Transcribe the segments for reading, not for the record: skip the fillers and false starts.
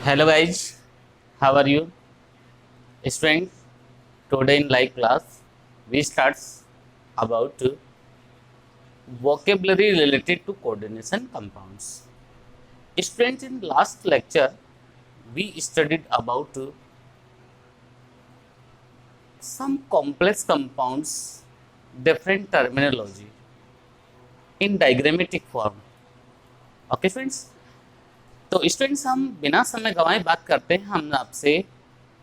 Hello guys, how are you? Students, today in live class we start about vocabulary related to coordination compounds. Students, in last lecture we studied about some complex compounds, different terminology in diagrammatic form. Okay friends, तो students हम बिना समय गंवाए बात करते हैं हम आपसे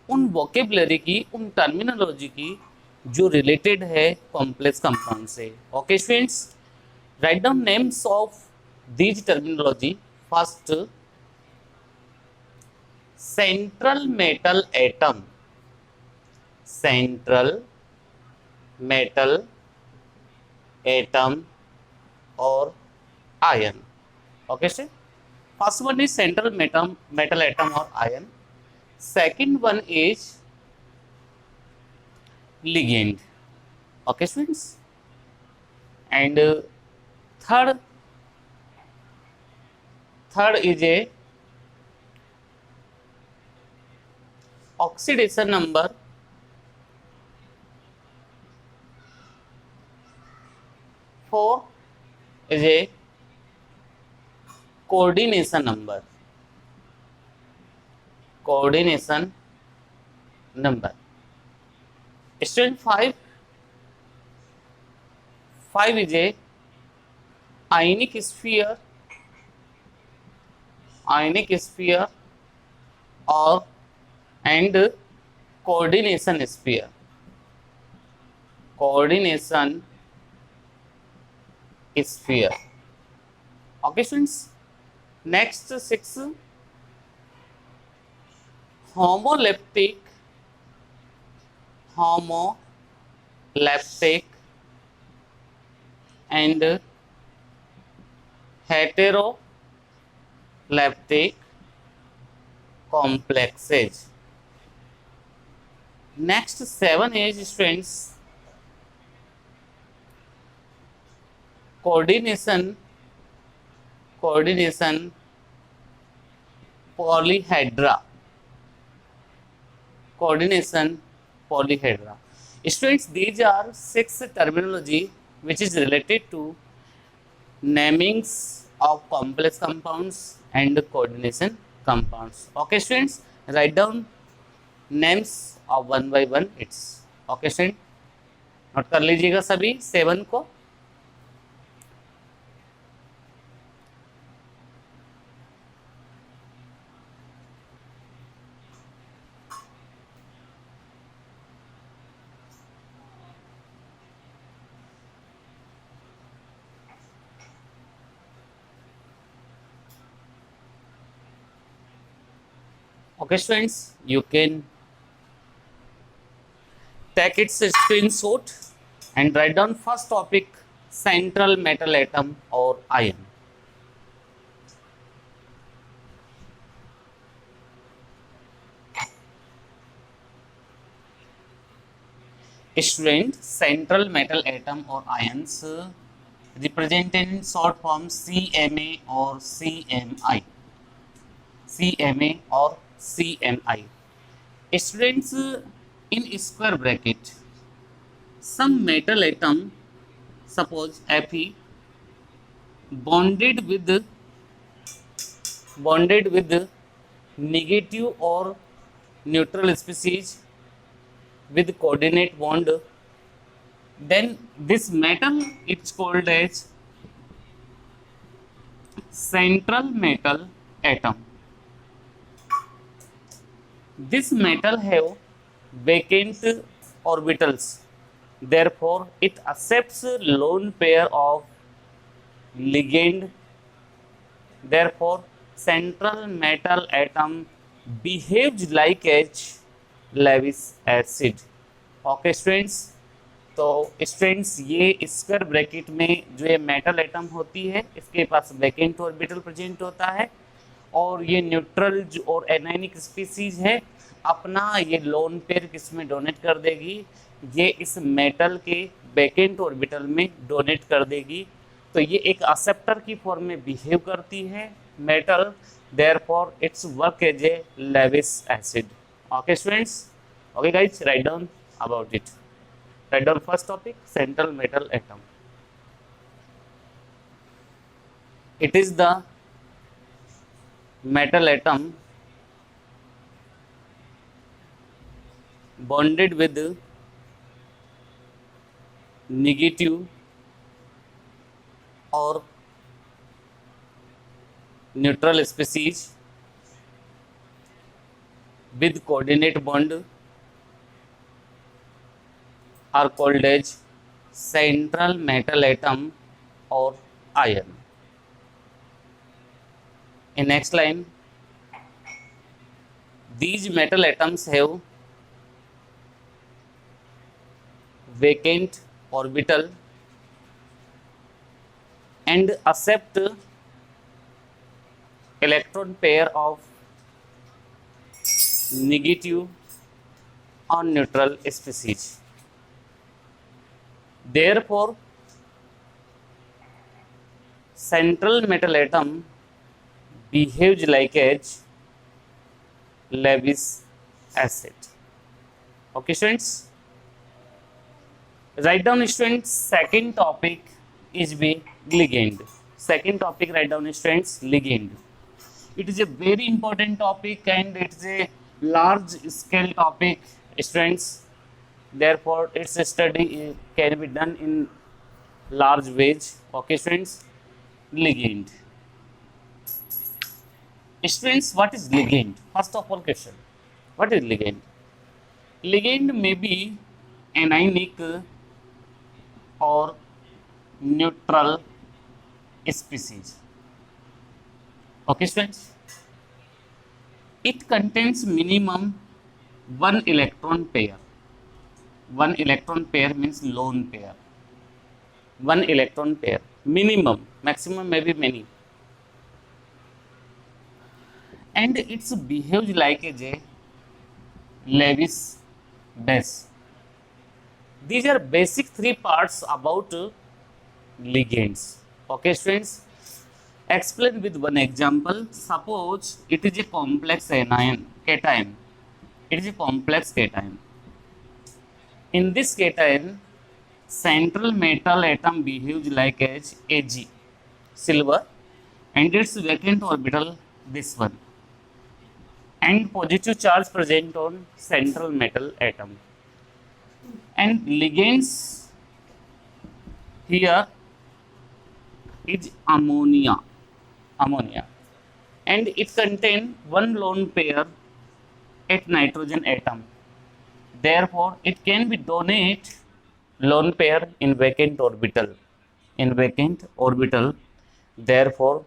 उन वोकेबलरी की, उन टर्मिनोलॉजी की जो रिलेटेड है कॉम्प्लेक्स कंपाउंड से. Okay students, write down names of these terminology. First, central metal atom. Central metal atom और ion. Okay sir, first one is central metal atom or ion. Second one is ligand. Okay students, and third is a oxidation number. Four is a coordination number. Coordination number. Student 5 is a ionic sphere. Ionic sphere or and coordination sphere. Coordination sphere. Okay students, next 6, homoleptic and heteroleptic complexes. Next 7 is students coordination polyhedra. Coordination polyhedra. Students, these are 6 terminology which is related to namings of complex compounds and coordination compounds. Okay students, write down names of one by one. It's okay students, note कर लीजिएगा सभी 7 को. Okay students, you can take its screenshot and write down first topic, central metal atom or ion. Student, central metal atom or ions represented in short form CMA or CMI. CMA or CMI. Students, in square bracket, some metal atom, suppose Fe, bonded with negative or neutral species with coordinate bond, then this metal it's called as central metal atom. This metal have vacant orbitals, therefore it accepts lone pair of ligand. Therefore central metal atom behaves like Lewis acid. Okay students, तो students ये square bracket में जो ये metal atom होती है इसके पास vacant orbital present होता है और ये न्यूट्रल और एनायनिक स्पीसीज है अपना ये लोन पेयर किसमें डोनेट कर देगी, ये इस मेटल के वैकेंट ऑर्बिटल में डोनेट कर देगी. तो ये एक एक्सेप्टर की फॉर्म में बिहेव करती है metal therefore its work as a Lewis acid. Okay students, okay guys, write down about it. Write down first topic, central metal atom. It is the metal atom bonded with negative or neutral species with coordinate bond are called as central metal atom or ion. In next line, these metal atoms have vacant orbital and accept electron pair of negative or neutral species. Therefore, central metal atom behaves like a Lewis acid. Okay students, write down students second topic is be ligand. Second topic, write down students ligand. It is a very important topic and it is a large scale topic students, therefore its study can be done in large ways. Okay students, ligand. Students, what is ligand? First of all question, what is ligand? Ligand may be anionic or neutral species. Okay students, it contains minimum one electron pair. One electron pair means lone pair. One electron pair minimum, maximum may be many, and it behaves like a Lewis base. These are basic three parts about ligands. Okay students, explain with one example. Suppose it is a complex anion cation. It is a complex cation. In this cation, central metal atom behaves like as Ag, silver, and its vacant orbital this one, and positive charge present on central metal atom. And ligands here is ammonia, and it contains one lone pair at nitrogen atom. Therefore, it can be donate lone pair in vacant orbital. Therefore,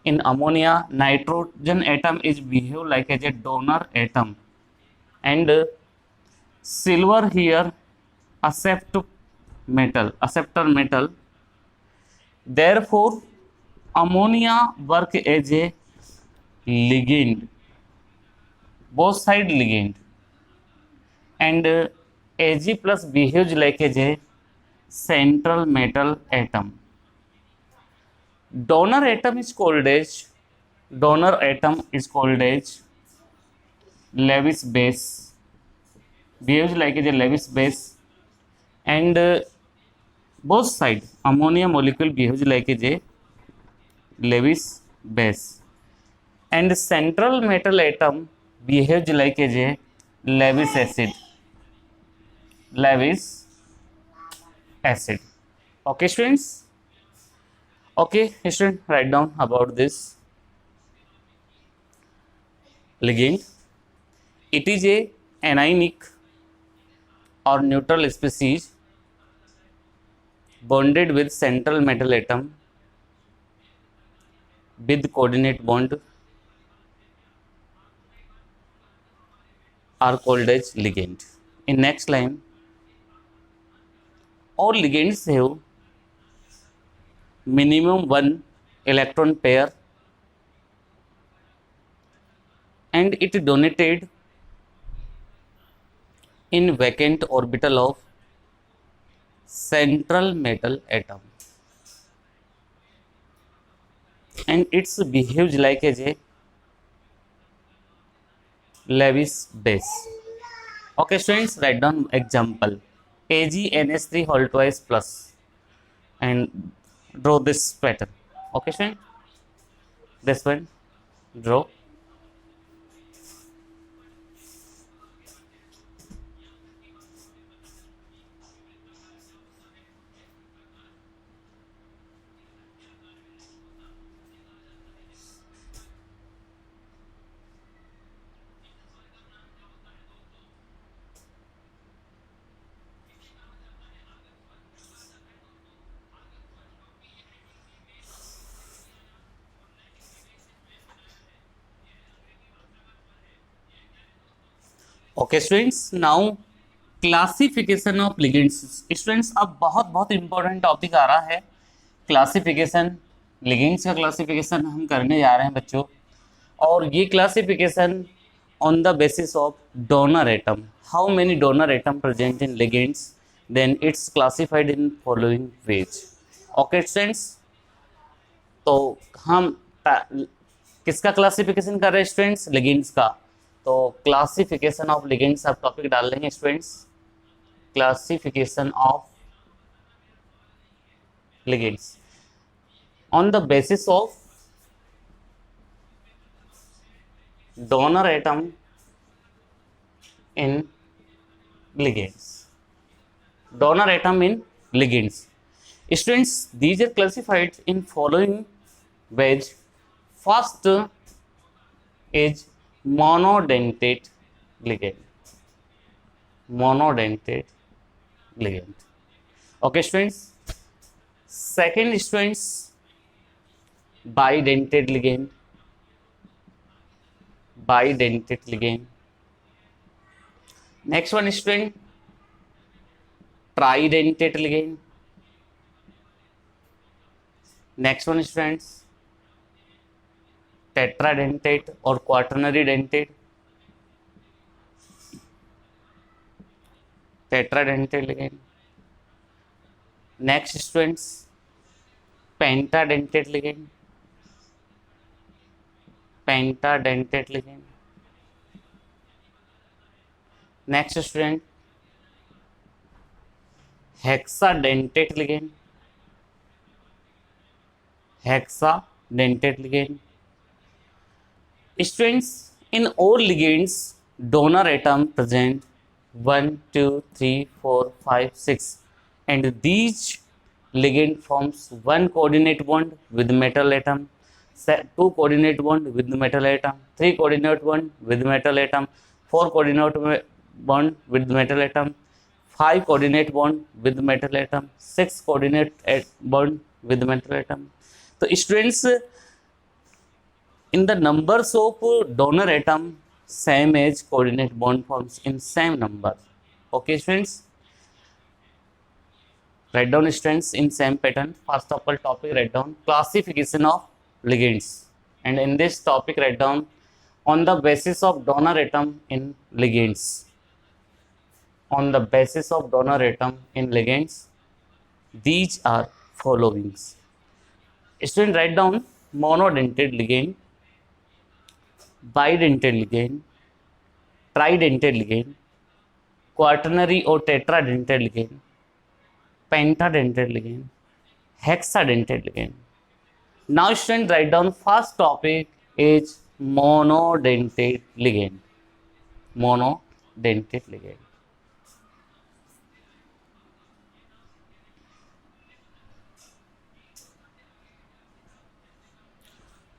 in ammonia, nitrogen atom is behave like as a donor atom, and silver here acceptor metal. Therefore, ammonia work as a ligand, both side ligand, and Ag plus behaves like as a central metal atom. Donor atom is called as Lewis base, behaves like as a Lewis base, and both side ammonia molecule behaves like as a Lewis base, and central metal atom behaves like as a Lewis acid. Okay students, okay student, write down about this ligand. It is a anionic or neutral species bonded with central metal atom with coordinate bond are called as ligand. In next line, all ligands have minimum one electron pair, and it donated in vacant orbital of central metal atom. and it's behaves like as a Lewis base. Okay, students, write down example. AgNH3 whole twice plus and draw this pattern. Okay, student, this one draw. Okay students, now classification of ligands. Students, अब बहुत बहुत important topic आ रहा है, classification. Ligands का classification हम करने जा रहे हैं बच्चों, और ये classification on the basis of donor atom. How many donor atom present in ligands, then it's classified in following ways. Okay students, तो हम किसका क्लासिफिकेशन कर रहे हैं स्टूडेंट्स? लिगेंड्स का। तो क्लासिफिकेशन ऑफ लिगेंड्स आप टॉपिक डाल देंगे students, classification of ligands on the basis of donor atom in ligands. Donor atom in ligands. Students, these are classified in following ways. First is monodentate ligand. Monodentate ligand. Okay, students. Second, students, bidentate ligand. Bidentate ligand. Next one, student, tridentate ligand. Next one, students, tetradentate or quaternary dentate. Tetradentate ligand. Next, students, pentadentate ligand. Pentadentate ligand. Next, student, hexadentate ligand. Hexadentate ligand. Students, in all ligands, donor atom present 1, 2, 3, 4, 5, 6, and these ligand forms one coordinate bond with metal atom, 2 coordinate bond with metal atom, 3 coordinate bond with metal atom, 4 coordinate bond with metal atom, 5 coordinate bond with metal atom, 6 coordinate bond with metal atom. So students, in the numbers of donor atom, same as coordinate bond forms in same number. Okay students, write down students in same pattern. First of all topic, write down classification of ligands, and in this topic write down on the basis of donor atom in ligands. On the basis of donor atom in ligands, these are followings. Student, write down monodentate ligand, bidentate ligand, tridentate ligand, quaternary or tetradentate ligand, pentadentate ligand, hexadentate ligand. Now student, write down first topic is monodentate ligand. Monodentate ligand.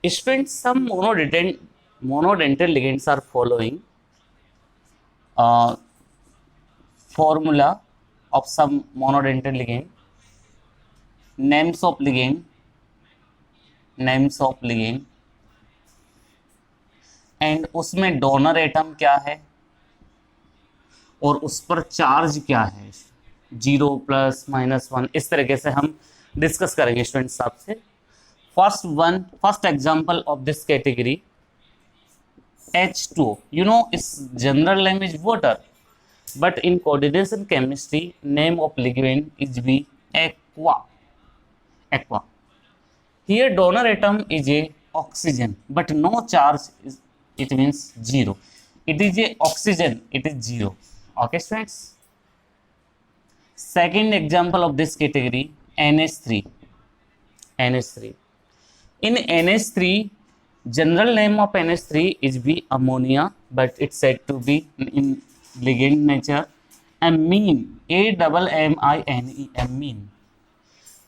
Student, some monodentate ligands are following. Formula of some monodentate ligand. Names of ligand. And उसमें donor atom क्या है और उस पर charge क्या है, 0 plus minus 1, इस तरीके से हम डिस्कस करेंगे स्टूडेंट्स आपसे। First example of this category H2O. You know, its general name is water, but in coordination chemistry, name of ligand is be aqua. Here donor atom is a oxygen but no charge is, it means zero. It is a oxygen, it is zero. Okay students, second example of this category, NH3. NH3, in NH3, general name of NH3 is be ammonia, but it's said to be in ligand nature amine, AMMINE, amine.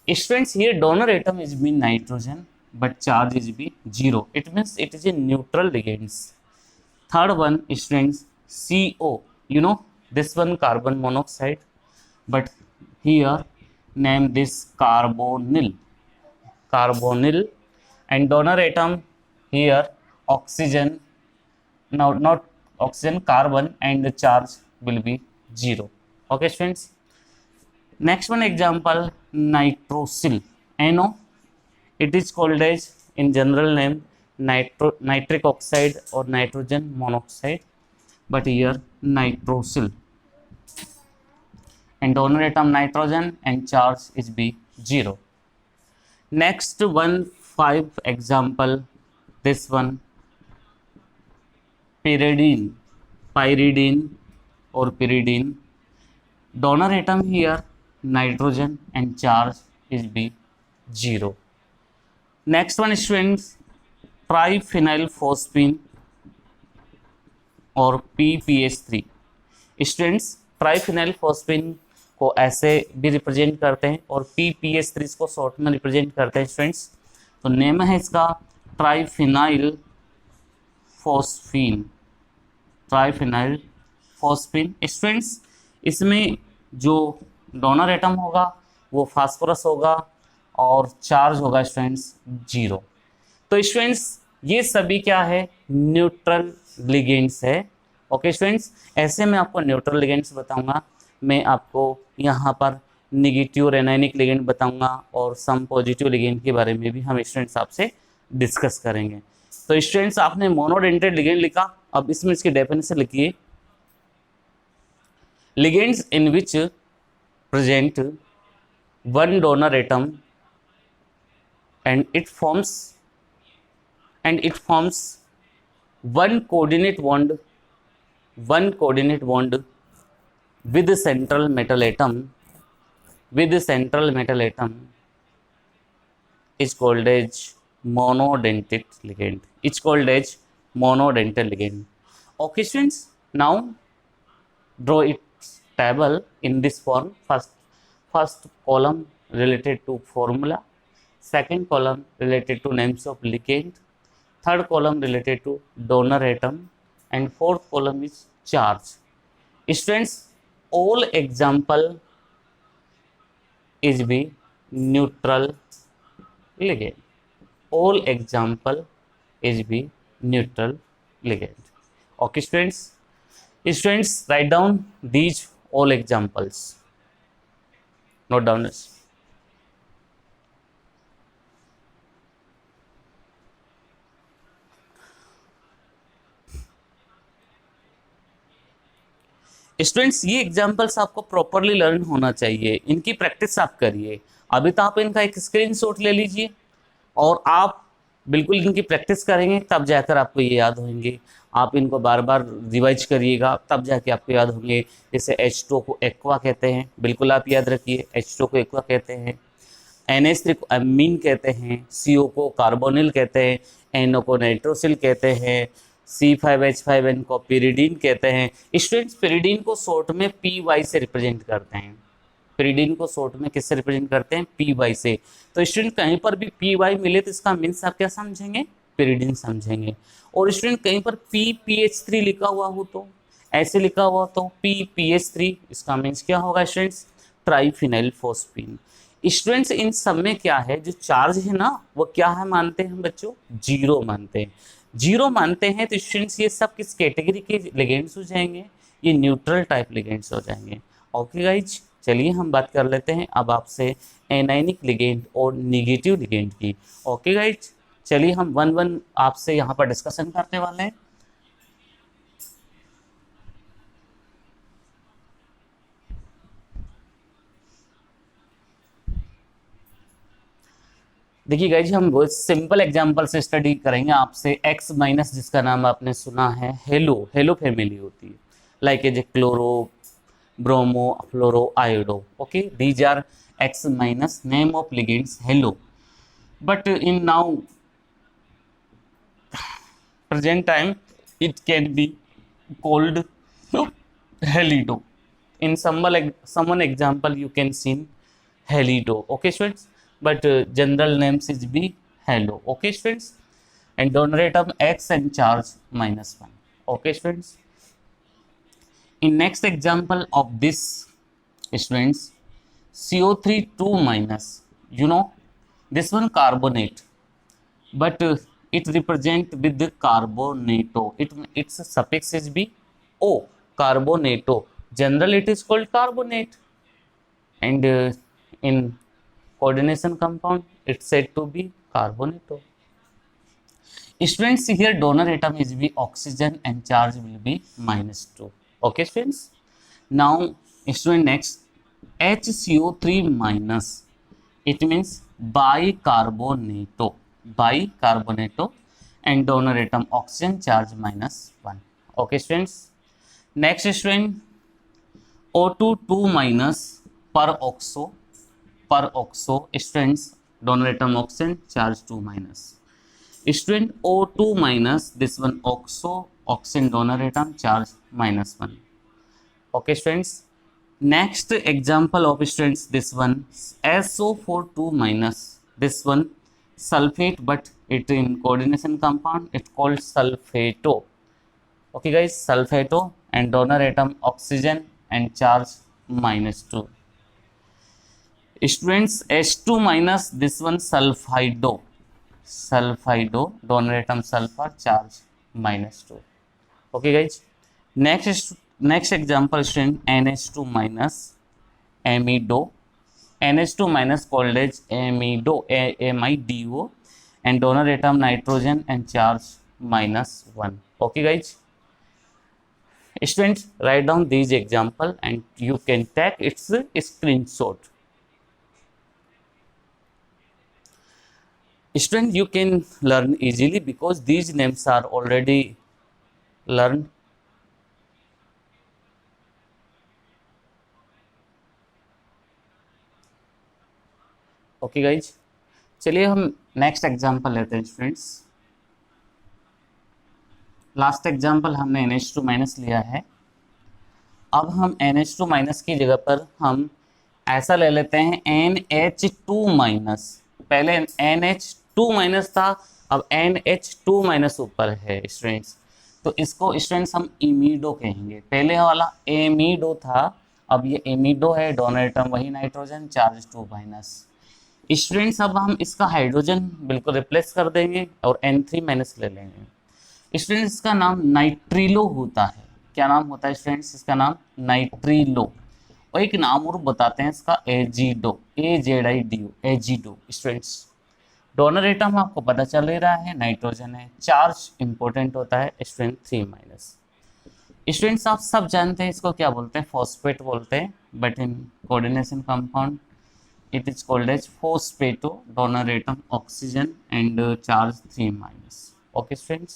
Students, here donor atom is be nitrogen but charge is be zero. It means it is a neutral ligands. Third one, students, CO. You know this one carbon monoxide, but here name this carbonyl. Carbonyl, and donor atom here oxygen. Now not oxygen, carbon, and the charge will be zero. Okay students. Next one example, nitrosyl, NO. It is called as in general name nitric oxide or nitrogen monoxide, but here nitrosyl, and donor atom nitrogen and charge is be zero. Next one, 5 example, this one pyridine, pyridine or pyridine. Donor atom here nitrogen and charge is be zero. Next one students, triphenylphosphine और PPH3. Students, ट्राइफिनाइलफॉस्फेन को ऐसे भी represent करते हैं और PPH3 इसको short में represent करते हैं स्टूडेंट्स. तो नेम है इसका triphenyl phosphine. Triphenyl phosphine. Students, इसमें जो डोनर एटम होगा वो फास्फोरस होगा और चार्ज होगा स्टूडेंट्स जीरो. तो स्टूडेंट्स, ये सभी क्या है, न्यूट्रल लिगेंड्स है. ओके स्टूडेंट्स, ऐसे मैं आपको न्यूट्रल लिगेंड्स बताऊंगा. मैं आपको यहाँ पर नेगेटिव और एनायनिक लिगेंड बताऊंगा और सम पॉजिटिव लिगेंड के बारे में भी हम स्टूडेंट्स आपसे डिस्कस करेंगे. तो स्टूडेंट्स, आपने मोनोडेंटेड लिगेंड लिखा, अब इसमें इसकी डेफिनेशन लिखिए. Ligands in which present one donor atom and it forms one coordinate bond with the central metal atom is called as monodentate ligand. It's called as monodentate ligand. Okay students, now draw its table in this form. First column related to formula, second column related to names of ligand, third column related to donor atom, and fourth column is charge. Students, all example is be neutral ligand. All example is be neutral ligand. Okay students. Students, write down these all examples. Note down this. Students, ये examples आपको properly learn होना चाहिए, इनकी practice आप करिए. अभी तो आप इनका एक स्क्रीनशॉट ले लीजिए और आप बिल्कुल इनकी प्रैक्टिस करेंगे, तब जाकर आपको ये याद होंगे. आप इनको बार बार रिवाइज करिएगा, तब जाके आपको याद होंगे. जैसे H2 को एक्वा कहते हैं, बिल्कुल आप याद रखिए, H2 को एक्वा कहते हैं. NH3 को अमीन कहते हैं, CO को कार्बोनिल कहते हैं, NO को नाइट्रोसिल कहते हैं, C5H5N को पिरिडीन कहते हैं. स्टूडेंट्स, पिरिडीन को शॉर्ट में PY से रिप्रेजेंट करते हैं. पिरिडीन को शॉर्ट में किससे रिप्रेजेंट करते हैं, PY से. तो स्टूडेंट, कहीं पर भी PY मिले तो इसका मीन्स आप क्या समझेंगे, पिरिडीन समझेंगे. और स्टूडेंट, कहीं पर PPH3 लिखा हुआ हो तो ऐसे लिखा हुआ तो PPH3, इसका मीन्स क्या होगा स्टूडेंट्स, ट्राइफिनाइलफॉस्फीन. स्टूडेंट्स, इन सब में क्या है, जो चार्ज है ना वो क्या है मानते हैं बच्चों, जीरो मानते हैं. जीरो मानते हैं तो स्टूडेंट्स ये सब किस कैटेगरी के लिगेंड्स हो जाएंगे, ये न्यूट्रल टाइप लिगेंड्स हो जाएंगे. ओके गाइज, चलिए हम बात कर लेते हैं अब आपसे एनायनिक लिगेंड और नेगेटिव लिगेंड की. ओके गाइज, चलिए हम वन वन आपसे यहाँ पर डिस्कशन करने वाले हैं. देखिए गाइज, हम बहुत सिंपल एग्जांपल से स्टडी करेंगे आपसे एक्स माइनस, जिसका नाम आपने सुना है हेलो, हेलो फैमिली होती है, like as a chloro, bromo, fluoro, iodo. Okay, these are X minus name of ligands halo, but in now present time it can be called helido. In someone example you can see helido. Okay students, but general names is be hello. Okay students, and donor atom x and charge -1. Okay students, in next example of this students, CO3 2 minus, you know this one carbonate, but it represent with the carbonato. Its suffix is be o, carbonato. General it is called carbonate, and in coordination compound it's said to be carbonato. Students, here donor atom is be oxygen and charge will be -2. Okay students, now student next, HCO3 minus, it means bicarbonato, bicarbonato, and donor atom oxygen charge -1. Okay students, next student, O2 2 minus, peroxo, peroxo, students, donor atom oxygen charge 2 minus. Student, O2 minus, this one oxo, oxygen donor atom charge -1. Okay students, next example of students, this one SO4 2 minus, this one sulfate, but it in coordination compound it called sulfato. Okay guys, sulfato, and donor atom oxygen and charge -2. Students, H2 minus, this one sulfido, sulfido, donor atom sulfur, charge -2. Okay guys, next example student, NH2 minus, amido, NH2 minus called as amido, AMIDO, and donor atom nitrogen and charge -1. Okay guys, students, write down these example and you can take its screenshot. Students, you can learn easily because these names are already learned. Okay guys, चलिए हम next example लेते हैं students. Last example हमने NH2 minus लिया है, अब हम NH2 minus की जगह पर हम ऐसा ले लेते हैं NH2 माइनस। पहले NH2 माइनस था, अब NH2 माइनस ऊपर है स्टूडेंट्स, तो इसको स्टूडेंट्स हम इमीडो कहेंगे। पहले वाला एमीडो था, अब ये एमीडो है, डोनर एटम वही नाइट्रोजन, चार्ज 2 माइनस। स्टूडेंट्स, अब हम इसका हाइड्रोजन बिल्कुल रिप्लेस कर देंगे और N3 माइनस ले लेंगे। स्टूडेंट्स, इसका नाम नाइट्रिलो होता है। क्या नाम होता है स्टूडेंट्स? इसका नाम नाइट्रिलो, और एक नाम और बताते हैं इसका, azido, AZIDO, azido. Students, donor atom आपको पता चल ही रहा है नाइट्रोजन है, चार्ज इंपॉर्टेंट होता है स्टूडेंट 3 माइनस। स्टूडेंट्स, आप सब जानते हैं इसको क्या बोलते हैं, फॉस्फेट बोलते हैं, but in coordination compound it is called as phosphato, donor atom oxygen and charge 3 minus. Okay students,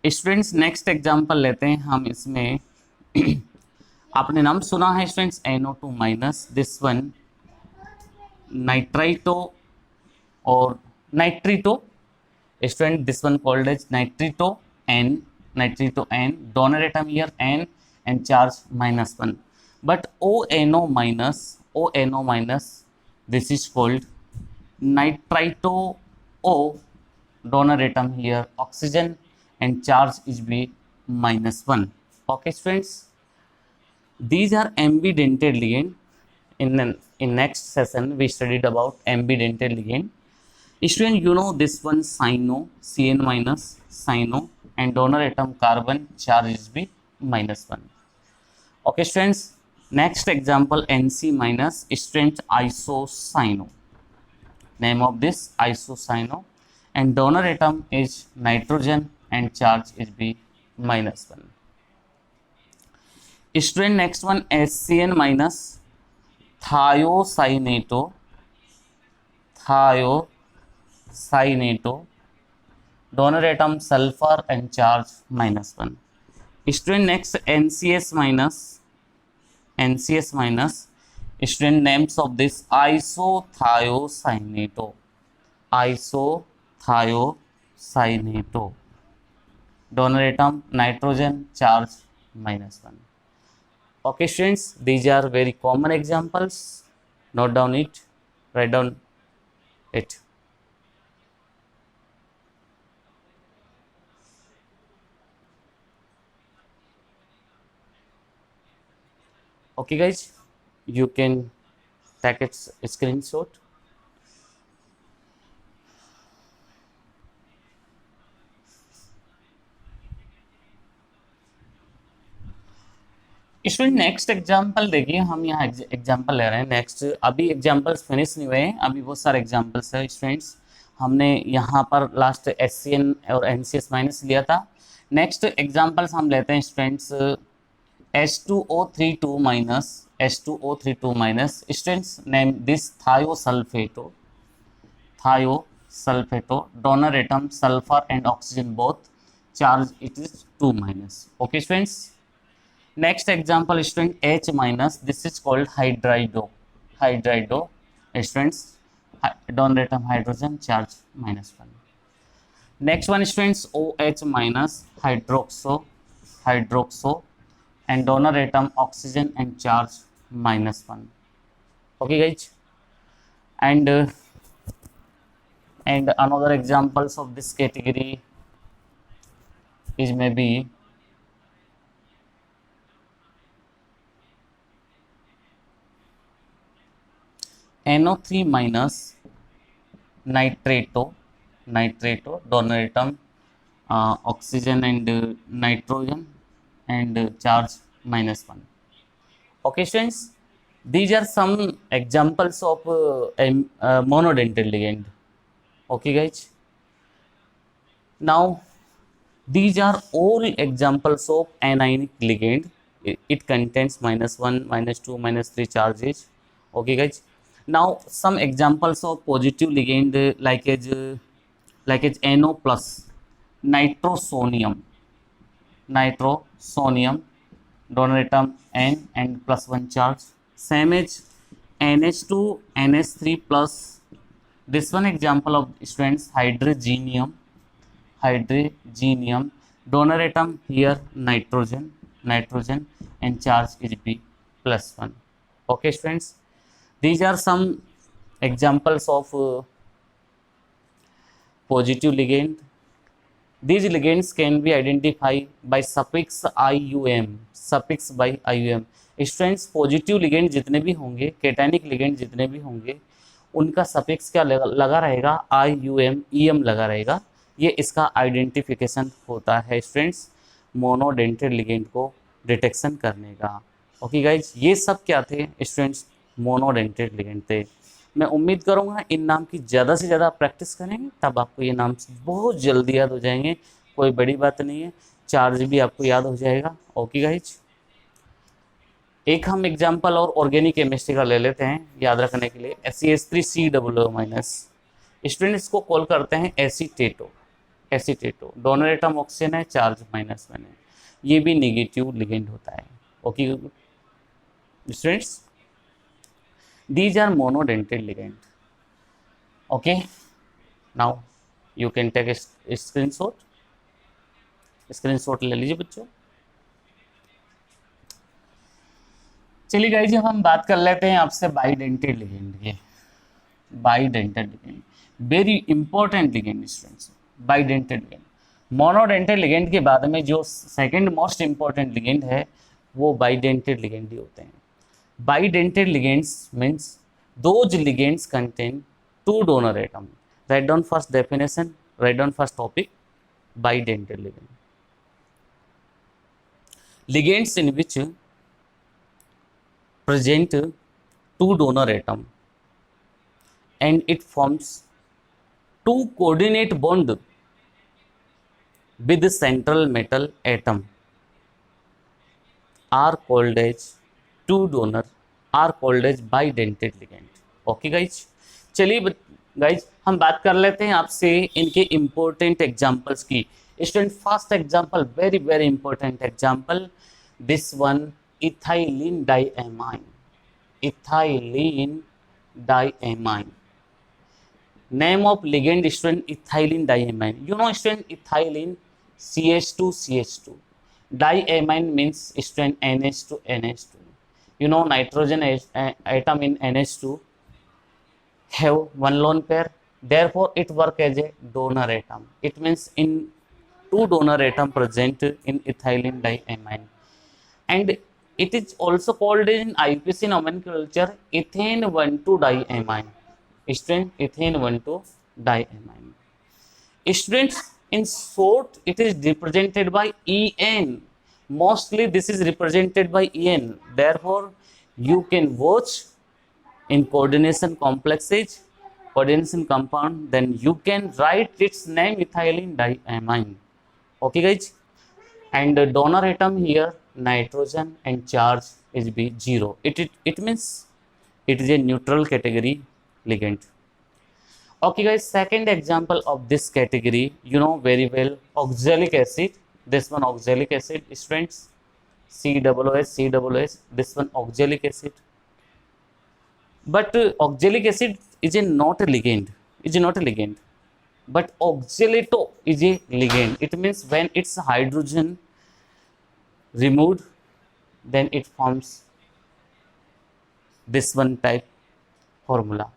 students next example लेते हैं हम। इसमें आपने नाम सुना है students NO2 minus, this one nitrito और nitrito. Student, this one called as nitrito N, nitrito N, donor atom here N and charge -1. But ONO minus, this is called nitrito O, donor atom here oxygen and charge is be -1. Okay students, these are ambidentate ligand. In next session we studied about ambidentate ligand. Student, you know this one cyno, Cn minus, cyno, and donor atom carbon, charge is be -1. Okay students, next example NC minus, strength isocyano, name of this isocyano, and donor atom is nitrogen and charge is be -1. Student, next one SCN minus, thiocyanato, thiocyanate, donor atom sulfur and charge -1. Student, next NCS minus, student, names of this isothiocyanate, donor atom nitrogen, charge -1. Okay students, these are very common examples. Note down it, write down it. Okay guys, you can take its screenshot. Student, next example देखिए, हम यहाँ example ले रहे हैं next. अभी examples finish नहीं हुए हैं, अभी बहुत सारे एग्जाम्पल्स है स्टूडेंट्स। हमने यहाँ पर लास्ट SCN और NCS माइनस लिया था। नेक्स्ट एग्जाम्पल्स हम लेते हैं students H2O32 minus, H2O32 minus. Students, name this thiosulfato, donor atom sulfur and oxygen both, charge it is 2 minus. Okay students, next example student H minus, this is called hydrido, students, donor atom hydrogen, charge -1. Next one students OH minus, hydroxo and donor atom oxygen and charge -1. Okay guys, and another examples of this category is maybe NO3 minus, nitrato, donor atom oxygen and nitrogen and charge -1. Okay students, these are some examples of monodentate ligand. Okay guys, now these are all examples of anionic ligand. It contains -1, -2, -3 charges. Okay guys, now some examples of positive ligand like as NO plus, nitrosonium, donor atom N and +1 charge. Same as NH2 NH3 plus. This one example of students hydrogenium, donor atom here nitrogen and charge is B +1. Okay students, these are some examples of positive ligand. These ligands can be identified by suffix IUM, students, positive ligand जितने भी होंगे, cationic ligand जितने भी होंगे, उनका suffix क्या लगा रहेगा? IUM, EM लगा रहेगा। ये इसका आइडेंटिफिकेशन होता है स्टूडेंट्स मोनोडेंटेड लिगेंड को डिटेक्शन करने का। ओके गाइज, ये सब क्या थे स्टूडेंट्स? मोनोडेंटेड लिगेंड थे। मैं उम्मीद करूँगा इन नाम की ज़्यादा से ज़्यादा प्रैक्टिस करेंगे, तब आपको ये नाम बहुत जल्दी याद हो जाएंगे। कोई बड़ी बात नहीं है, चार्ज भी आपको याद हो जाएगा। ओके गाइज, एक हम एग्जाम्पल और ऑर्गेनिक केमिस्ट्री का ले लेते हैं याद रखने के लिए। CH3COO-। स्टूडेंट, इसको कॉल करते हैं एसीटेटो। डोनर एटम ऑक्सीजन है, चार्ज -1 है। ये भी नेगेटिव लिगेंड होता है। Okay students, these are monodentate ligand. Okay, now you can take a screenshot ले लीजिए बच्चों। चलिए गाइस, हम बात कर लेते हैं आपसे बाइडेंटेड लिगेंड की। Bidentate ligand very important ligand students. Bidentate ligand, monodentate ligand के बाद में जो सेकंड मोस्ट इंपॉर्टेंट लिगेंड है वो बाइडेंटेड लिगेंड ही होते हैं। Bidentate ligands means those ligands contain two donor atom. Write down first definition, write down first topic. Bidentate ligand, ligands in which present two donor atom and it forms two coordinate bond with the central metal atom are called as two donor, are called as bidentate ligand. Okay guys, चलिए guys हम बात कर लेते हैं आपसे इनके important examples की। Student first example, very very important example, this one, ethylene diamine. Ethylene diamine, name of ligand, student, ethylene diamine. You know student, ethylene CH2 diamine means student NH2 you know nitrogen atom in NH2 have one lone pair, therefore it work as a donor atom. It means in two donor atom present in ethylene diamine, and it is also called in IPC nomenclature ethane 1,2 diamine. Student, ethane 1,2 diamine. Students, in short, it is represented by En. Mostly this is represented by En. Therefore, you can watch in coordination complexes, coordination compound, then you can write its name ethylene diamine. Okay, guys? And the donor atom here, nitrogen, and charge is be 0. It means it is a neutral category ligand. Okay, guys, second example of this category, you know very well, oxalic acid. This one oxalic acid, students, COOH, this one oxalic acid. But oxalic acid is a not a ligand, but oxalato is a ligand. It means when its hydrogen removed, then it forms this one type formula.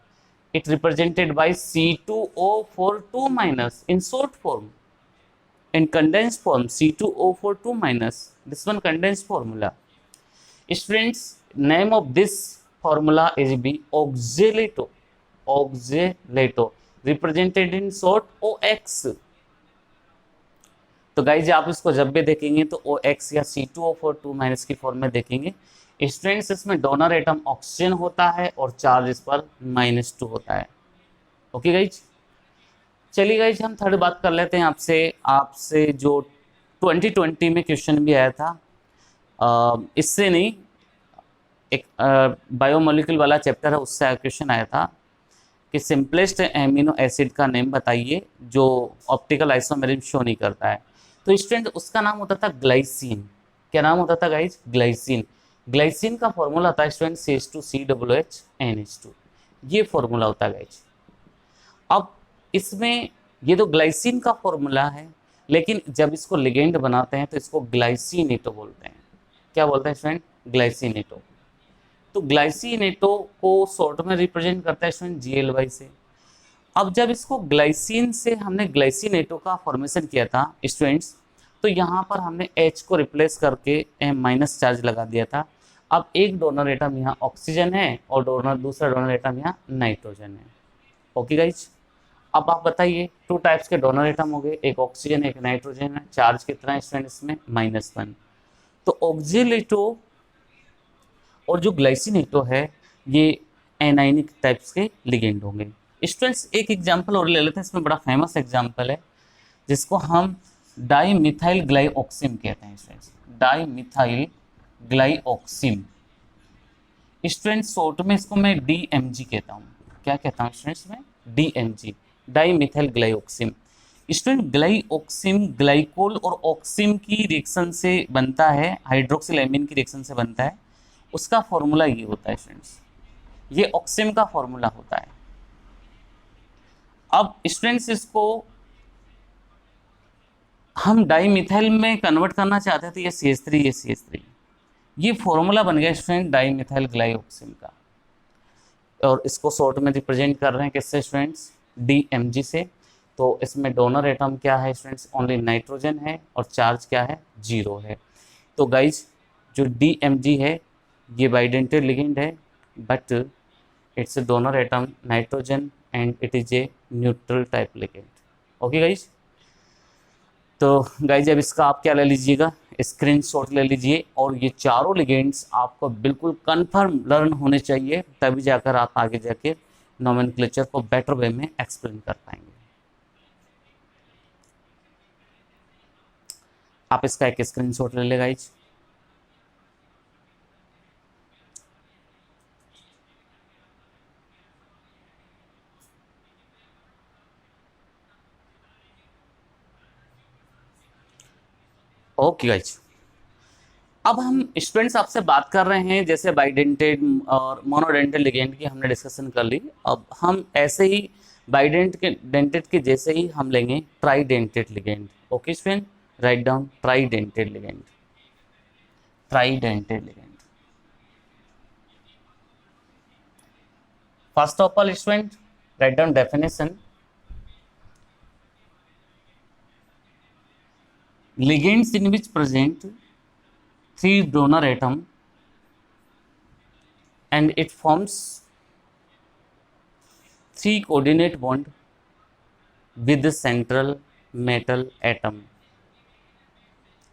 It represented by C2O4 2 minus in short form. In condensed form, C2O4 2 minus, this one condensed formula. Students, name of this formula is be oxalato, represented in short OX. तो guys आप इसको जब भी देखेंगे तो OX या C2O4 2 minus की form में देखेंगे। स्टूडेंट्स, इसमें डोनर एटम ऑक्सीजन होता है और चार्ज इस पर -2 होता है। ओके गाइज, चलिए गाइज हम थर्ड बात कर लेते हैं आपसे जो 2020 में क्वेश्चन भी आया था, इससे नहीं, एक बायोमोलिक्यूल वाला चैप्टर है, उससे क्वेश्चन आया था कि सिंपलेस्ट एमिनो एसिड का नेम बताइए जो ऑप्टिकल आइसोमेरिज्म शो नहीं करता है। तो स्टूडेंट उसका नाम होता था ग्लाइसिन। क्या नाम होता था गाइज? ग्लाइसिन। ग्लाइसिन का फॉर्मूला होता है स्टूडेंट CH2COOH NH2, ये फॉर्मूला होता है गाइज। अब इसमें ये तो ग्लाइसिन का फॉर्मूला है, लेकिन जब इसको लिगेंड बनाते हैं तो इसको ग्लाइसिनेटो बोलते हैं। क्या बोलते हैं स्टूडेंट? ग्लाइसिनेटो। तो ग्लाइसिनेटो को शॉर्ट में रिप्रेजेंट करता है स्टूडेंट GLY से। अब जब इसको ग्लाइसिन से हमने ग्लाइसिनेटो का फॉर्मेशन किया था स्टूडेंट्स, तो यहाँ पर हमने H को रिप्लेस करके माइनस चार्ज लगा दिया था। अब एक डोनर एटम यहाँ ऑक्सीजन है और दूसरा डोनर एटम यहाँ नाइट्रोजन है। ओके गाइज, अब आप बताइए, टू टाइप्स के डोनर एटम हो गए, एक ऑक्सीजन एक नाइट्रोजन है। चार्ज कितना है स्टूडेंट इसमें? -1। तो ऑक्सीलेटो और जो ग्लाइसिनेटो है ये एनाइनिक टाइप्स के लिगेंड होंगे। स्टूडेंट्स एक एग्जांपल और ले लेते हैं, इसमें बड़ा फेमस एग्जांपल है जिसको हम डाईमिथाइल ग्लाइऑक्सिम कहते हैं स्टूडेंट्स। डाईमिथाइल ग्लाइऑक्सिम, स्टूडेंट्स शॉर्ट में इसको मैं DMG कहता हूँ। क्या कहता हूँ स्टूडेंट्स में? DMG, dimethyl ग्लाइऑक्सिम। स्टूडेंट ग्लाइऑक्सिम ग्लाइकोल और ऑक्सिम की रिएक्शन से बनता है, हाइड्रोक्सिल एमीन की रिएक्शन से बनता है। उसका फॉर्मूला ये होता है स्टूडेंट्स, ये ऑक्सिम का फॉर्मूला होता है। अब स्टूडेंट्स इसको हम डाईमिथाइल में कन्वर्ट करना चाहते थे, ये CH3 ये फॉर्मूला बन गया स्टूडेंट डाईमिथाइल ग्लाइऑक्सिम का। और इसको शॉर्ट में रिप्रेजेंट कर रहे हैं किससे स्टूडेंट्स? DMG से। तो इसमें डोनर एटम क्या है स्टूडेंट्स? ओनली नाइट्रोजन है और चार्ज क्या है? 0 है। तो गाइज जो DMG है ये बाइडेंटेड लिगेंड है, but it's donor atom nitrogen and it is a neutral type ligand. Okay guys, तो गाइज अब इसका आप क्या ले लीजिएगा? स्क्रीनशॉट ले लीजिए, और ये चारों लिगेंड्स आपको बिल्कुल कंफर्म लर्न होने चाहिए, तभी जाकर आप आगे जाके नोमेनक्लेचर को बेटर वे में एक्सप्लेन कर पाएंगे। आप इसका एक स्क्रीनशॉट ले ले गाइज। ओके गाइज, अब हम स्टूडेंट्स आपसे बात कर रहे हैं जैसे बाइडेंटेड और मोनोडेंटेड लिगेंड की हमने डिस्कशन कर ली। अब हम ऐसे ही बाइडेंटेड के जैसे ही हम लेंगे ट्राइडेंटेड ligand. Okay student, write down ट्राइडेंटेड ligand. ट्राइडेंटेड ligand, first of all student write down definition. Ligands in which present 3 donor atom and it forms 3 coordinate bond with the central metal atom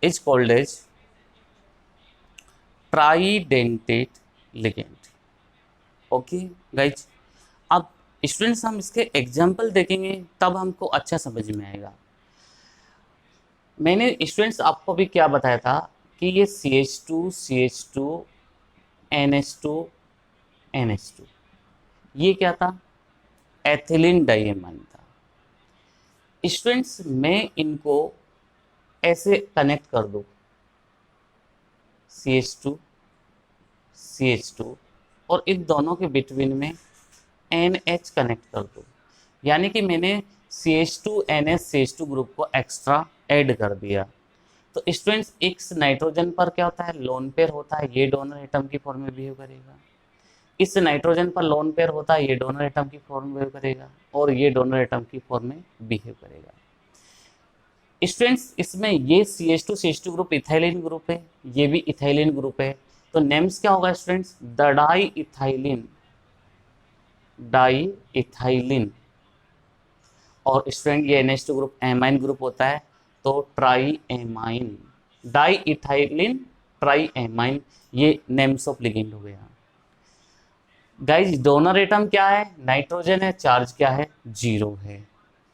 is called as tridentate ligand। Okay guys, अब students हम इसके example देखेंगे तब हमको अच्छा समझ में आएगा। मैंने स्टूडेंट्स आपको भी क्या बताया था कि ये CH2 CH2 NH2 NH2 ये क्या था, एथिलीन डाइएमाइन था। स्टूडेंट्स मैं इनको ऐसे कनेक्ट कर दूं, CH2 CH2 और इन दोनों के बिटवीन में NH कनेक्ट कर दूं, यानी कि मैंने CH2 NH CH2 ग्रुप को एक्स्ट्रा ऐड कर दिया। तो स्टूडेंट्स इस नाइट्रोजन पर क्या होता है, लोन पेयर होता है, ये डोनर एटम की फॉर्म में बिहेव करेगा। इस नाइट्रोजन पर लोन पेयर होता है, ये डोनर एटम की फॉर्म में बिहेव करेगा और ये डोनर एटम की फॉर्म में बिहेव करेगा। स्टूडेंट्स इसमें ये CH2 CH2 group ethylene group है, ये भी इथाइलिन ग्रुप है, तो नेम्स क्या होगा students, the di ethylene, di ethylene. और स्टूडेंट ये NH2 ग्रुप एमाइन ग्रुप होता है, तो tri amine, di ethylene tri amine, ये नेम्स ऑफ लिगेंड हो गया। गाइज डोनर एटम क्या है, नाइट्रोजन है, चार्ज क्या है, 0 है।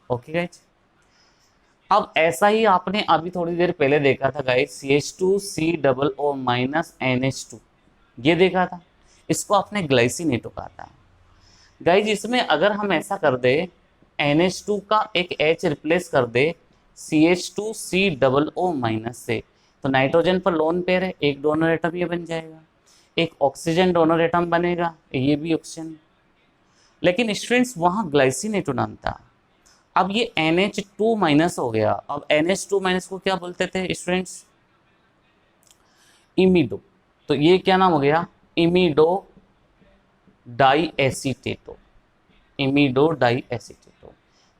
ओके गाइज, अब ऐसा ही आपने अभी थोड़ी देर पहले देखा था गाइज, CH2COO NH2 ये देखा था, इसको आपने ग्लाइसिनेटो कहा था। गाइज इसमें अगर हम ऐसा कर दे, NH2 का एक H रिप्लेस कर दे CH2COO से, तो नाइट्रोजन पर लोन पेयर है, एक डोनर एटम ये बन जाएगा, एक ऑक्सीजन डोनर एटम बनेगा, ये भी ऑक्सीजन। लेकिन स्टूडेंट्स वहां ग्लाइसिनेटो नाम था, अब ये NH2- हो गया। अब NH2- को क्या बोलते थे स्टूडेंट्स, इमिडो, तो ये क्या नाम हो गया, इमिडो डाई एसीटेटो, इमिडो डाई एसीटेटो।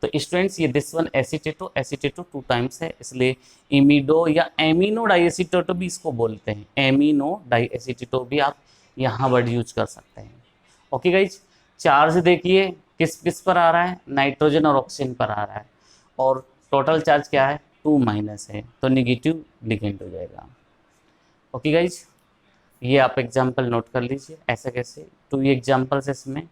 तो स्टूडेंट्स ये दिस वन एसीटेटो, एसीटेटो 2 टाइम्स है, इसलिए इमिडो या एमिनो डाई एसीटेटो भी इसको बोलते हैं, एमिनो डाई एसीटेटो भी आप यहाँ वर्ड यूज कर सकते हैं। ओके गाइज, चार्ज देखिए किस किस पर आ रहा है, नाइट्रोजन और ऑक्सीजन पर आ रहा है, और टोटल चार्ज क्या है, 2- है, तो निगेटिव लिगेंड हो जाएगा। ओके गाइज, ये आप एग्जाम्पल नोट कर लीजिए, ऐसा कैसे 2 एग्जाम्पल्स इसमें।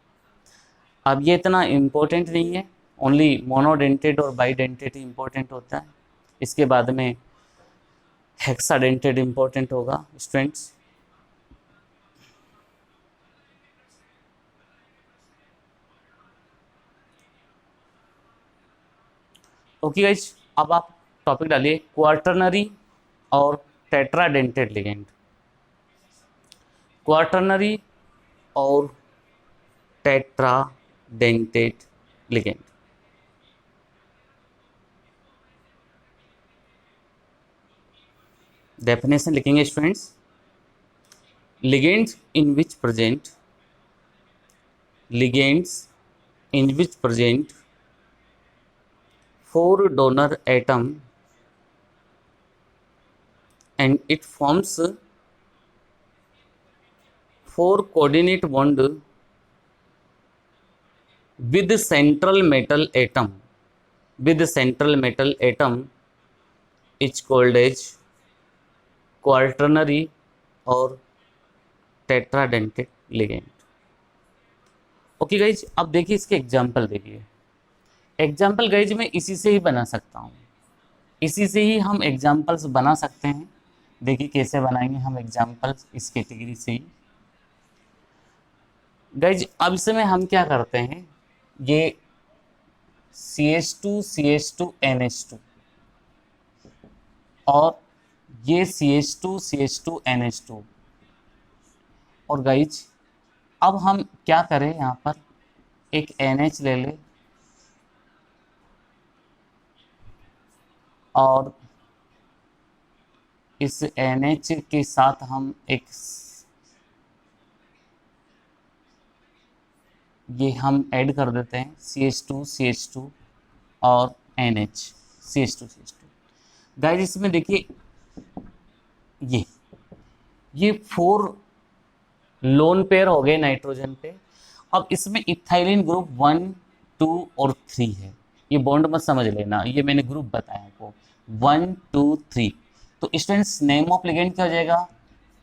अब ये इतना इम्पोर्टेंट नहीं है, ओनली मोनोडेंटेड और बाइडेंटेड इम्पोर्टेंट होता है, इसके बाद में हेक्साडेंटेड इम्पोर्टेंट होगा स्टूडेंट्स। ओके गाइज, अब आप टॉपिक डालिए क्वार्टरनरी और टेट्राडेंटेड लिगेंड। क्वार्टरनरी और टेट्राडेंटेड लिगेंड, डेफिनेशन लिखेंगे students, ligands in which present, ligands in which present 4 donor atom and it forms 4 coordinate bond with central metal atom, with central metal atom is called as quaternary और tetradentate ligand. Okay guys, अब देखिए इसके example देखिए, example guys मैं इसी से ही बना सकता हूँ, इसी से ही हम एग्जाम्पल्स बना सकते हैं। देखिए कैसे बनाएंगे हम एग्जाम्पल्स इस कैटेगरी से ही। गाइज अब इसमें हम क्या करते हैं, ये CH2 CH2 NH2 और ये CH2 NH2। और गाइज अब हम क्या करें, यहाँ पर एक NH ले ले और इस NH के साथ हम एक ये हम ऐड कर देते हैं CH2 और NH, CH2 गाइज। इसमें देखिए ये ये 4 लोन पेयर हो गए नाइट्रोजन पे। अब इसमें इथाइलिन ग्रुप 1 2 और 3 है। ये बॉन्ड मत समझ लेना, ये मैंने ग्रुप बताया आपको 1 2 3। तो स्टूडेंट्स नेम ऑफ लिगेंड क्या हो जाएगा,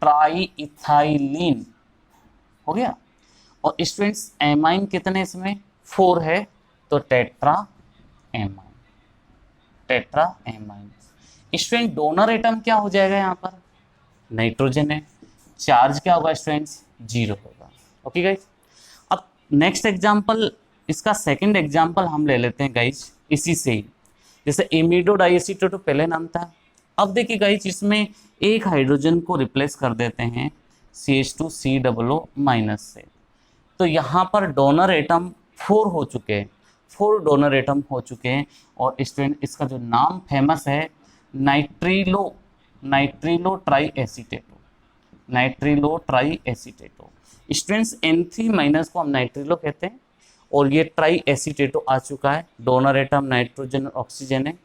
ट्राई इथाइलिन हो गया। और स्टूडेंट्स एमाइन कितने इसमें 4 है, तो tetra amine, tetra amine. Student donor atom क्या हो जाएगा, यहाँ पर नाइट्रोजन है, चार्ज क्या होगा स्टूडेंट्स 0 होगा। Okay guys. अब नेक्स्ट एग्जांपल, इसका सेकंड एग्जांपल हम ले लेते हैं गाइज इसी से ही। जैसे इमिडो डाइएसीटोटो पहले नाम था। अब देखिए गाइज इसमें एक हाइड्रोजन को रिप्लेस कर देते हैं CH2COO- से। तो यहाँ पर डोनर एटम 4 हो चुके हैं, 4 डोनर एटम हो चुके हैं। और स्टूडेंट इसका जो नाम फेमस है नाइट्रिलो, नाइट्रिलो ट्राई एसीटेटो, नाइट्रिलो ट्राई एसीटेटो। स्टूडेंट्स N3- को हम नाइट्रिलो कहते हैं। और ये ट्राई एसीटेटो आ चुका है, डोनर एटम नाइट्रोजन और ऑक्सीजन है।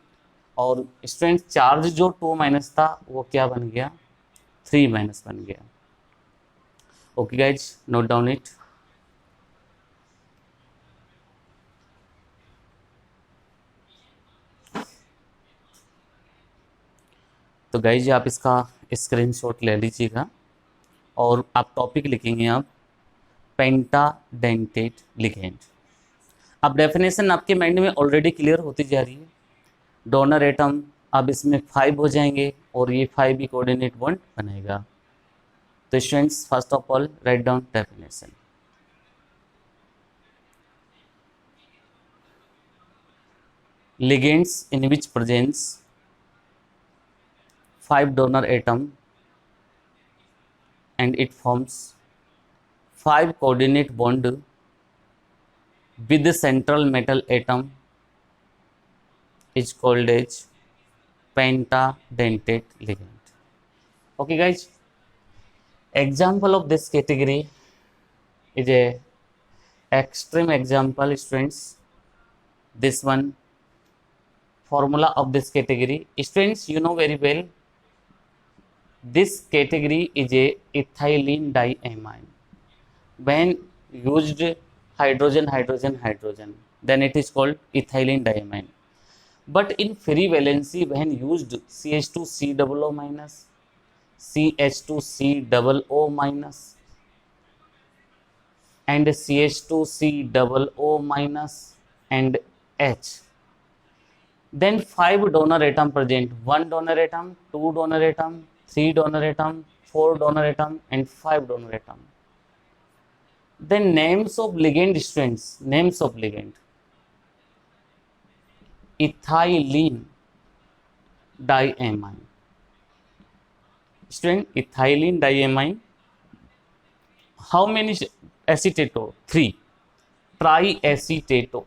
और स्टूडेंट चार्ज जो 2- था वो क्या बन गया, 3- बन गया। Okay guys, note down it. तो गाइज आप इसका स्क्रीनशॉट ले लीजिएगा और आप टॉपिक लिखेंगे आप पेंटाडेंटेट लिगेंड। अब डेफिनेशन आपके माइंड में ऑलरेडी क्लियर होती जा रही है। डोनर एटम अब इसमें 5 हो जाएंगे और ये 5 भी कोऑर्डिनेट बॉन्ड बनेगा। तो students first of all write down definition. ligands in which presents 5 donor atom and it forms 5 coordinate bond with the central metal atom is called as pentadentate ligand. Okay guys, example of this category is a extreme example students. This one formula of this category, students you know very well, this category is a ethylene diamine. When used hydrogen, then it is called ethylene diamine. But in free valency, when used CH2COO minus, CH2COO minus and CH2COO minus and H, then 5 donor atom present, 1 donor atom, 2 donor atom, 3 donor atom, 4 donor atom and 5 donor atom. Then names of ligand strengths, names of ligand, ethylene diamine. Student, ethylene diamine. How many acetato? 3. Triacetato.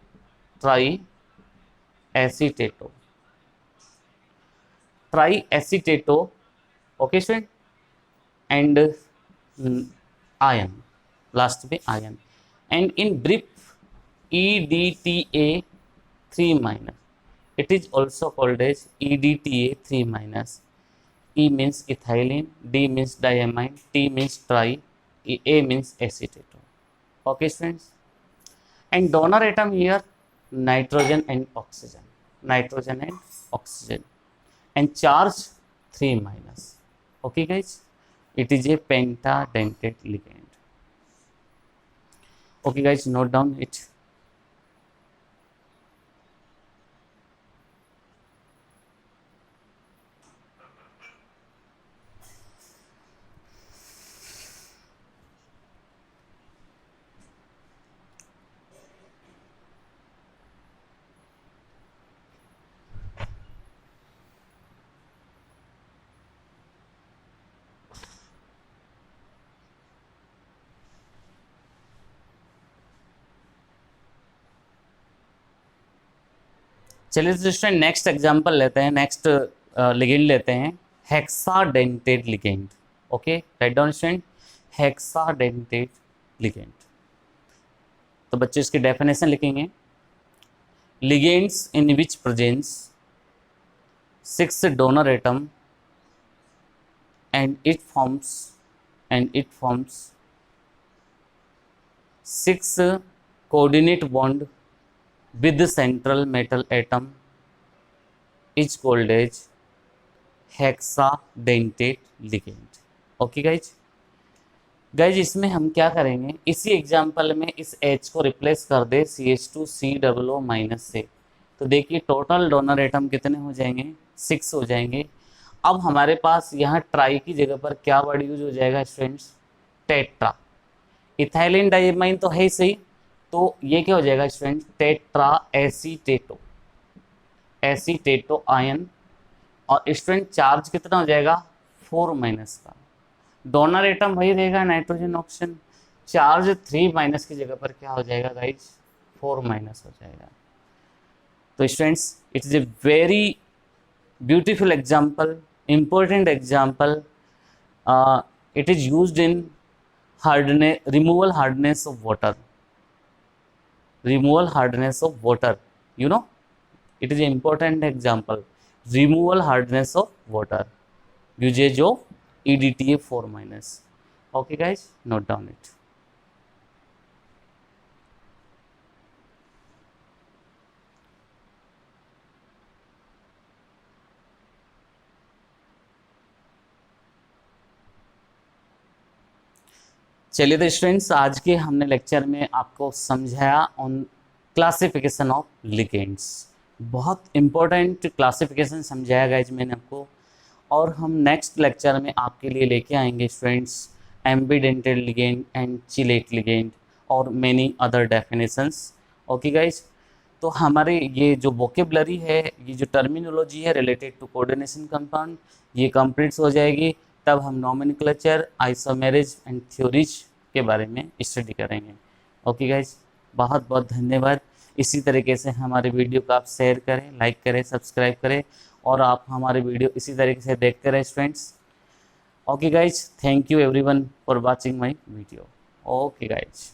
Triacetato. Triacetato. Okay, student. And ion. Last में ion. And in brief, EDTA 3-. It is also called as EDTA 3-. E means ethylene, D means diamine, T means tri, A means acetato. Okay, friends. And donor atom here nitrogen and oxygen, nitrogen and oxygen, and charge 3-. Okay, guys. It is a pentadentate ligand. Okay, guys. Note down it. चलिए student next example लेते हैं, next ligand लेते हैं, hexadentate ligand. Okay, write down student, hexadentate ligand. तो बच्चे इसकी definition लिखेंगे, ligands in which presence 6 donor atom and it forms 6 coordinate bond with the central metal atom is called as hexadentate ligand। Okay guys, इसमें हम क्या करेंगे, इसी example में इस H को रिप्लेस कर दे CH2COO- से, तो देखिए टोटल डोनर एटम कितने हो जाएंगे, 6 हो जाएंगे। अब हमारे पास यहाँ ट्राई की जगह पर क्या वर्ड यूज हो जाएगा स्टूडेंट्स, टेट्रा। इथाइलिन डाइमाइन तो है ही सही, तो ये क्या हो जाएगा स्टूडेंट, टेट्रा एसीटेटो, एसीटेटो आयन। और स्टूडेंट चार्ज कितना हो जाएगा, 4- का। डोनर एटम वही रहेगा नाइट्रोजन ऑक्सीजन, चार्ज 3- की जगह पर क्या हो जाएगा गाइज, 4- हो जाएगा। तो students it is a very beautiful example, important example. It is used in removal hardness of water, removal hardness of water, you know, it is an important example, removal hardness of water, usage of EDTA 4-. Okay guys, note down it. चलिए तो students, आज के हमने lecture में आपको समझाया on classification of ligands. बहुत important classification समझाया गाइज मैंने आपको, और हम नेक्स्ट लेक्चर में आपके लिए लेके आएंगे students ambidentate ligand and chelate ligand और many other definitions. Okay guys, तो हमारे ये जो वोकेबलरी है, ये जो टर्मिनोलॉजी है रिलेटेड टू कोऑर्डिनेशन कंपाउंड, ये कंप्लीट हो जाएगी, तब हम नॉमेनक्लेचर, आइसोमेरेज एंड थ्योरीज के बारे में स्टडी करेंगे। ओके गाइज, बहुत बहुत धन्यवाद। इसी तरीके से हमारे वीडियो को आप शेयर करें, लाइक करें, सब्सक्राइब करें, और आप हमारे वीडियो इसी तरीके से देखते रहें students. Okay guys, thank you everyone for watching my video. Okay guys.